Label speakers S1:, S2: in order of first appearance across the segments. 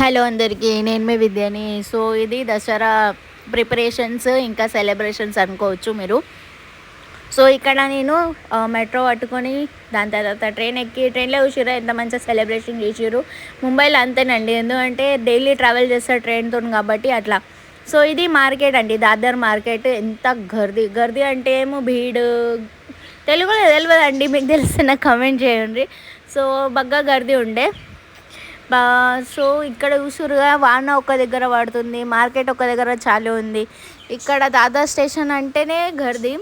S1: Hello అందరికీ, నేను మీ విద్యని. సో ఇది దసరా ప్రిపరేషన్స్ ఇంకా సెలబ్రేషన్స్ అనుకోవచ్చు మీరు. సో ఇక్కడ నేను మెట్రో పట్టుకొని దాని తర్వాత ట్రైన్ ఎక్కి ట్రైన్లో చూసిర్రా ఎంత మంచిగా సెలబ్రేషన్ చేసిర్రు. ముంబైలో అంతేనండి, ఎందుకంటే డైలీ ట్రావెల్ చేస్తారు ట్రైన్తో కాబట్టి అట్లా. సో ఇది మార్కెట్ అండి, దాదర్ మార్కెట్. ఎంత గర్ది అంటే ఏమో భీడ్, తెలుగులో తెలియదండి, మీకు తెలిసిన కమెంట్ చేయండి. సో బాగా గర్ది ఉండే సో ఇక్కడ చూసురుగా వాన ఒక దగ్గర పడుతుంది, మార్కెట్ ఒక దగ్గర చాలు ఉంది. ఇక్కడ దాదర్ స్టేషన్ అంటేనే గర్ది,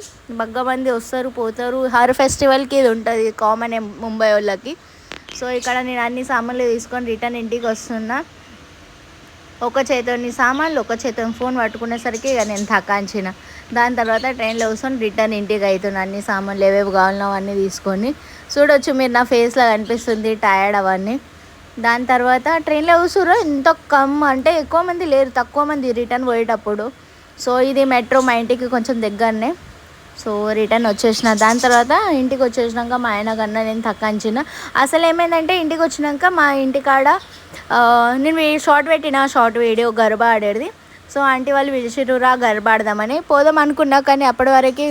S1: బగ్గ మంది వస్తారు పోతారు. హర్ ఫెస్టివల్కి ఇది ఉంటుంది కామన్ ముంబై వాళ్ళకి. సో ఇక్కడ నేను అన్ని సామాన్లు తీసుకొని రిటర్న్ ఇంటికి వస్తున్నా. ఒక చేతిని సామాన్లు ఒక చేతిని ఫోన్ పట్టుకునేసరికి ఇక నేను తకాంచిన. దాని తర్వాత ట్రైన్లో కూర్చొని రిటర్న్ ఇంటికి అవుతున్నాను. అన్ని సామాన్లు ఏవేవి కావాలనో అవన్నీ తీసుకొని. చూడొచ్చు మీరు నా ఫేస్లో కనిపిస్తుంది టయర్డ్ అవన్నీ. దాని తర్వాత ట్రైన్లో కూర్చుర్రు ఎంత అంటే ఎక్కువ మంది లేరు, తక్కువ మంది రిటర్న్ పోయేటప్పుడు. సో ఇది మెట్రో మా ఇంటికి కొంచెం దగ్గరనే. సో రిటర్న్ వచ్చేసిన. దాని తర్వాత ఇంటికి వచ్చేసినాక మా ఆయన కన్నా నేను తక్కంచిన. అసలు ఏమైందంటే ఇంటికి వచ్చినాక మా ఇంటికాడ నేను షార్ట్ వీడియో గర్భా ఆడేది. సో ఆంటీ వాళ్ళు పిలిచిర్రురా గర్భా ఆడదామని పోదాం అనుకున్నా, కానీ అప్పటి వరకు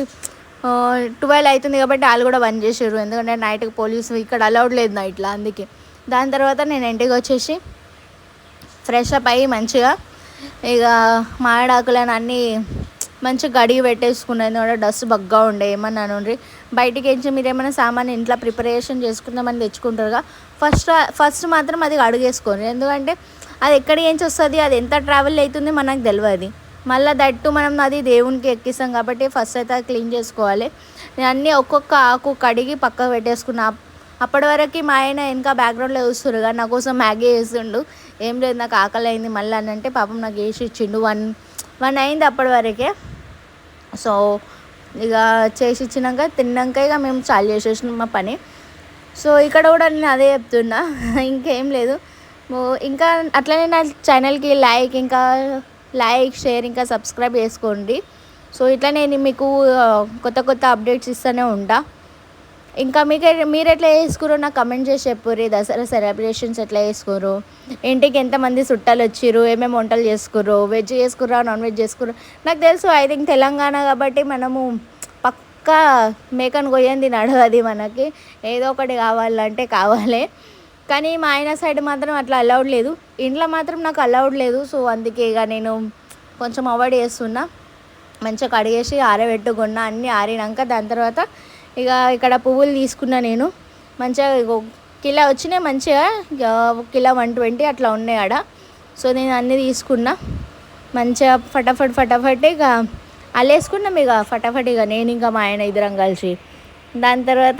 S1: 12 అవుతుంది కాబట్టి వాళ్ళు కూడా బంద్ చేసారు, ఎందుకంటే నైట్కి పోలీసు ఇక్కడ అలౌడ్ లేదు నైట్లో, అందుకే. దాని తర్వాత నేను ఇంటికి వచ్చేసి ఫ్రెష్ అప్ అయ్యి మంచిగా ఇక మామిడాకులను అన్నీ మంచిగా గడిగి పెట్టేసుకున్నాను. కూడా డస్ట్ బగ్గా ఉండే ఏమన్నాను బయటికి ఏంచి మీరు ఏమైనా సామాన్ ఇంట్లో ప్రిపరేషన్ చేసుకుందామని తెచ్చుకుంటారుగా, ఫస్ట్ మాత్రం అది అడిగేసుకోండి, ఎందుకంటే అది ఎక్కడి నుంచి వస్తుంది, అది ఎంత ట్రావెల్ అవుతుంది మనకు తెలియదు. మళ్ళీ దట్టు మనం అది దేవునికి ఎక్కిస్తాం కాబట్టి ఫస్ట్ అయితే అది క్లీన్ చేసుకోవాలి. నేను అన్నీ ఒక్కొక్క ఆకు కడిగి పక్కకు పెట్టేసుకున్నా. అప్పటి వరకు మా ఆయన ఇంకా బ్యాక్గ్రౌండ్లో చూస్తున్నారు కానీ నా కోసం మ్యాగీ వేసిండు. ఏం లేదు నాకు ఆకలి అయింది మళ్ళీ అని అంటే పాపం నాకు వేసి ఇచ్చిండు. వన్ అయింది అప్పటి వరకే. సో ఇక చేసి ఇచ్చినాక తిన్నాక ఇక మేము చాలు చేసేసినాం మా పని. సో ఇక్కడ కూడా నేను అదే చెప్తున్నా, ఇంకేం లేదు. ఇంకా అట్లనే నా ఛానల్కి లైక్ షేర్ ఇంకా సబ్స్క్రైబ్ చేసుకోండి. సో ఇట్లా నేను మీకు కొత్త అప్డేట్స్ ఇస్తూనే ఉంటా. ఇంకా మీరు ఎట్లా చేసుకుర్రో నాకు కమెంట్ చేసి చెప్పుర్రి. దసరా సెలబ్రేషన్స్ ఎట్లా చేసుకుర్రు, ఇంటికి ఎంతమంది చుట్టాలు వచ్చిర్రు, ఏమేమి వంటలు చేసుకుర్రు, వెజ్ చేసుకుర్రా నాన్ వెజ్ చేసుకుర్రు. నాకు తెలుసు ఐ థింక్ తెలంగాణ కాబట్టి మనము పక్కా మేకను కొయ్యంది నడవది, మనకి ఏదో ఒకటి కావాలంటే కావాలి. కానీ మా ఆయన సైడ్ మాత్రం అట్లా అలౌడ్ లేదు, ఇంట్లో మాత్రం నాకు అలౌడ్ లేదు. సో అందుకే ఇక నేను కొంచెం అవాయిడ్ చేస్తున్నా. మంచిగా కడిగేసి ఆరబెట్టుకున్నా, అన్నీ ఆరినాక దాని తర్వాత ఇక ఇక్కడ పువ్వులు తీసుకున్నా నేను. మంచిగా కిలో వచ్చినాయి, మంచిగా కిలో 120 అట్లా ఉన్నాయి ఆడ. సో నేను అన్నీ తీసుకున్నా, మంచిగా ఫటాఫట్ ఇక అల్లేసుకున్నాం ఇక ఫటాఫట్. ఇక నేను ఇంకా మా ఆయన ఇద్దరం కలిసి దాని తర్వాత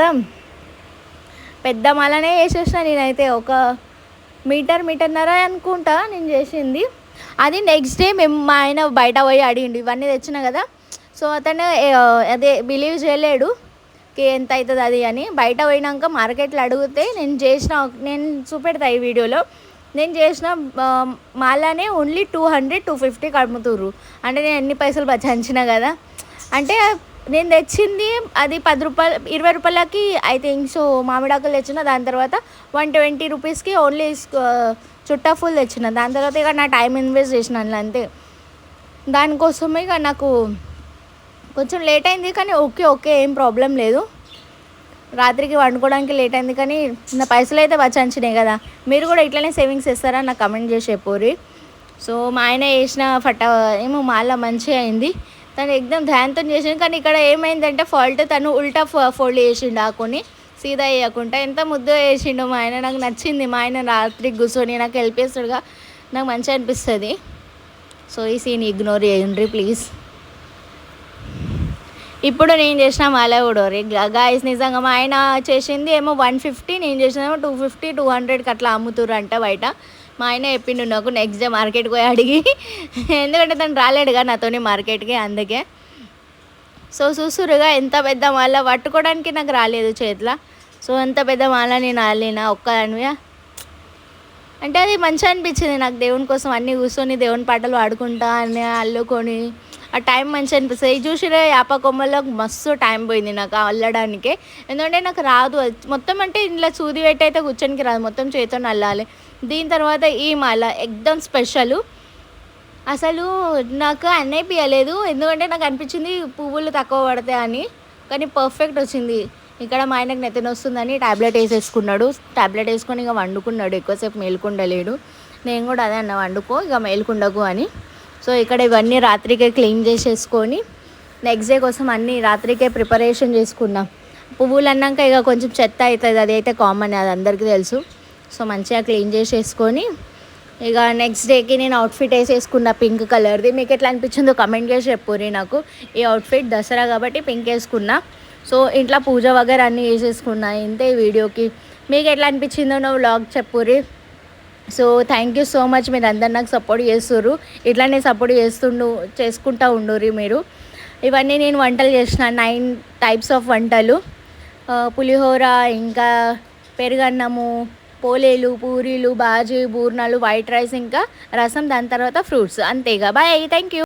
S1: పెద్ద మాలనే వేసేసిన. నేనైతే ఒక మీటర్న్నర అనుకుంటా నేను చేసింది. అది నెక్స్ట్ డే మా ఆయన బయట పోయి అడిగిండు ఇవన్నీ తెచ్చినా కదా. సో అతను అదే బిలీవ్ చేయలేడు ఎంత అవుతుంది అది అని. బయట పోయినాక మార్కెట్లో అడిగితే నేను చూపెడతా ఈ వీడియోలో. నేను చేసిన మాలానే ఓన్లీ 200-250 అమ్ముతుర్రు. అంటే నేను ఎన్ని పైసలు బచాయించిన కదా. అంటే నేను తెచ్చింది అది 10 రూపాయలు 20 రూపాయలకి ఐ థింక్. సో మామిడాకులు తెచ్చిన, దాని తర్వాత 120 రూపీస్కి ఓన్లీ చుట్టా ఫుల్ తెచ్చిన. దాని తర్వాత ఇక నా టైం ఇన్వెస్ట్ చేసిన అంతే. దానికోసమే ఇక నాకు కొంచెం లేట్ అయింది, కానీ ఓకే ఏం ప్రాబ్లం లేదు. రాత్రికి వండుకోవడానికి లేట్ అయింది, కానీ నా పైసలు అయితే బచాయించినాయి కదా. మీరు కూడా ఇట్లనే సేవింగ్స్ చేస్తారా నాకు కమెంట్ చేసి చెప్పుర్రి. సో మా ఆయన వేసిన ఏమో మాల మంచిగా అయింది. తను ఎగ్దమ్ ధ్యానంతో చేసిండు, కానీ ఇక్కడ ఏమైందంటే ఫాల్ట్ తను ఉల్టా ఫోల్డ్ చేసిండు ఆకుని, సీదా వేయకుండా. ఎంత ముద్దు వేసిండు మా ఆయన, నాకు నచ్చింది. మా ఆయన రాత్రికి కూర్చొని నాకు హెల్ప్ చేస్తాడుగా, నాకు మంచిగా అనిపిస్తుంది. సో ఈ సీన్ ఇగ్నోర్ చేయండి ప్లీజ్. ఇప్పుడు నేను చేసిన మాల ఉడోరి గాయస్, నిజంగా మా ఆయన చేసింది ఏమో 150, నేను చేసినేమో 250-200కి అట్లా అమ్ముతుర్రంట బయట. మా ఆయన చెప్పిండు నాకు నెక్స్ట్ డే మార్కెట్కి పోయి అడిగి, ఎందుకంటే తను రాలేడుగా నాతోని మార్కెట్కి, అందుకే. సో చూస్తురుగా ఎంత పెద్ద మాల, పట్టుకోవడానికి నాకు రాలేదు చేతిలో. సో ఎంత పెద్ద మాల నేను అల్లిన ఒక్కదానివే. అంటే అది మంచిగా అనిపించింది నాకు, దేవుని కోసం అన్నీ కూర్చొని దేవుని పాటలు పాడుకుంటా అన్నీ అల్లుకొని ఆ టైం మంచిగా అనిపిస్తుంది. చూసిరే యాప కొమ్మల్లో మస్తు టైం పోయింది నాకు అల్లడానికి, ఎందుకంటే నాకు రాదు మొత్తం. అంటే ఇంట్లో సూది పెట్టి అయితే కూర్చొనికి రాదు, మొత్తం చేతితో అల్లాలి. దీని తర్వాత ఈ మాల ఎక్దమ్ స్పెషల్. అసలు నాకు అన్నయిపియలేదు, ఎందుకంటే నాకు అనిపించింది పువ్వులు తక్కువ పడతాయి అని, కానీ పర్ఫెక్ట్ వచ్చింది. ఇక్కడ మా ఆయనకు నెత్తిన వస్తుందని ట్యాబ్లెట్ వేసేసుకున్నాడు. ట్యాబ్లెట్ వేసుకొని ఇక వండుకున్నాడు, ఎక్కువసేపు మేలుకుండలేడు. నేను కూడా అదే అన్న, వండుకో ఇక మేలుకుండకు అని. సో ఇక్కడ ఇవన్నీ రాత్రికే క్లీన్ చేసేసుకొని నెక్స్ట్ డే కోసం అన్నీ రాత్రికే ప్రిపరేషన్ చేసుకున్నాం. పువ్వులు అన్నాక ఇక కొంచెం చెత్త అవుతుంది, అది అయితే కామన్, అది అందరికీ తెలుసు. సో మంచిగా క్లీన్ చేసేసుకొని ఇక నెక్స్ట్ డేకి నేను అవుట్ఫిట్ వేసేసుకున్న పింక్ కలర్ది. మీకు ఎట్లా అనిపించిందో కమెంట్ చేసి చెప్పుర్రి నాకు. ఈ అవుట్ఫిట్ దసరా కాబట్టి పింక్ వేసుకున్నా. సో ఇంట్లో పూజ వగేర అన్నీ వేసేసుకున్నా. ఇంతే ఈ వీడియోకి. మీకు ఎట్లా అనిపించిందో నా వ్లాగ్ చెప్పుర్రి. So thank you so much, మీరు అందరు నాకు సపోర్ట్ చేస్తుర్రు. ఇట్లానే సపోర్ట్ చేసుకుంటూ ఉండుర్రి మీరు. ఇవన్నీ నేను వంటలు చేసిన 9 టైప్స్ ఆఫ్ వంటలు. పులిహోర, ఇంకా పెరుగన్నము, పోలేలు, పూరీలు, బాజీ, బూర్నాలు, వైట్ రైస్, ఇంకా రసం, దాని తర్వాత ఫ్రూట్స్. అంతేగా. Bye, thank you.